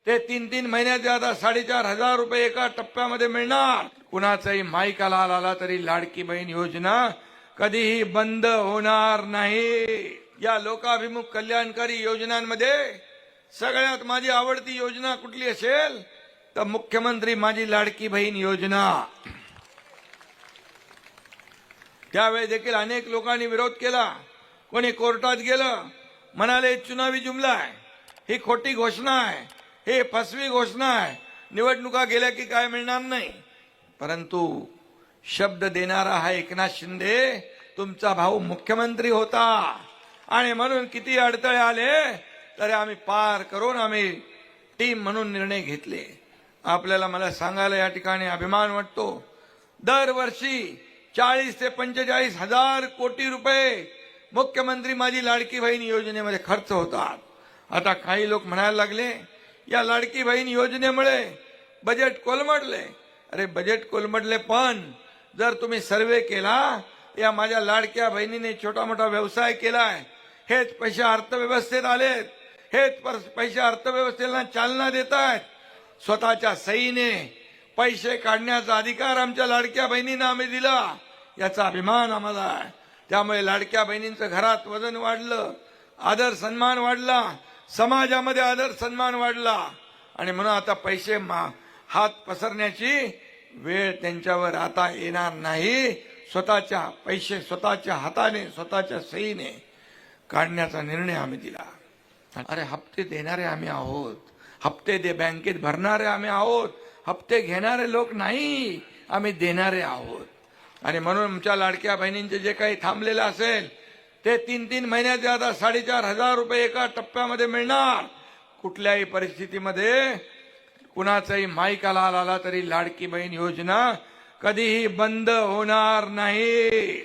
ते 3-3 महिन्याचे आता 4,500 रुपये एका टप्प्यामध्ये मिळणार। कुणाचाही माईकाला आला तरी लाडकी बहीण योजना कधीही बंद होणार नाही। या लोकाभिमुख कल्याणकारी योजनांमध्ये सगळ्यात माझी आवडती योजना कुठली असेल तर मुख्यमंत्री माझी लाडकी बहीण योजना। त्यावेळी देखील अनेक लोकांनी विरोध केला, कोणी कोर्टात गेलं, म्हणाले चुनावी जुमला आहे, ही खोटी घोषणा आहे, हे फसवी घोषणा आहे, निवडणुका गेल्या की काय मिळणार नाही। परंतु शब्द देणारा हा एकनाथ शिंदे तुमचा भाऊ मुख्यमंत्री होता आणि म्हणून किती अडथळे आले तरी आम्ही पार करून आम्ही टीम म्हणून निर्णय घेतले। आपल्याला मला सांगायला या ठिकाणी अभिमान वाटतो, दरवर्षी 40 ते 45 हजार कोटी रुपये मुख्यमंत्री माझी लाडकी बहीण योजनेमध्ये खर्च होतात। आता काही लोक म्हणायला लागले या लाडकी बहीण योजनेमुळे बजेट कोलमडले। अरे बजेट कोलमडले, पण जर तुम्ही सर्वे केला या माझ्या लाडक्या बहिणीने छोटा मोठा व्यवसाय केलाय, हेच पैसे अर्थव्यवस्थेत आलेत, हेच पैसे अर्थव्यवस्थेला चालना देत आहेत। स्वतःच्या सहीने पैसे काढण्याचा अधिकार आमच्या लाडक्या बहिणींना आम्ही दिला, याचा अभिमान आम्हाला आहे। त्यामुळे लाडक्या बहिणींचं घरात वजन वाढलं, आदर सन्मान वाढला, समाजामध्ये आदर सन्मान वाढला आणि म्हणून आता पैसे हात पसरण्याची वेळ त्यांच्यावर आता येणार नाही। स्वतःच्या पैसे स्वतःच्या हाताने स्वतःच्या सहीने काढण्याचा निर्णय आम्ही दिला। अरे हप्ते देणारे आम्ही आहोत, हप्ते बँकेत भरणारे आम्ही आहोत, हप्ते घेणारे लोक नाही, आम्ही देणारे आहोत। आणि म्हणून आमच्या लाडक्या बहिणींचे जे काही थांबलेलं असेल ते 3-3 महिन्याचे आता 4,500 रुपये एका टप्प्यामध्ये मिळणार। कुठल्याही परिस्थितीमध्ये कुणाचाही माईकाला आला तरी लाडकी बहीण योजना कधीही बंद होणार नाही।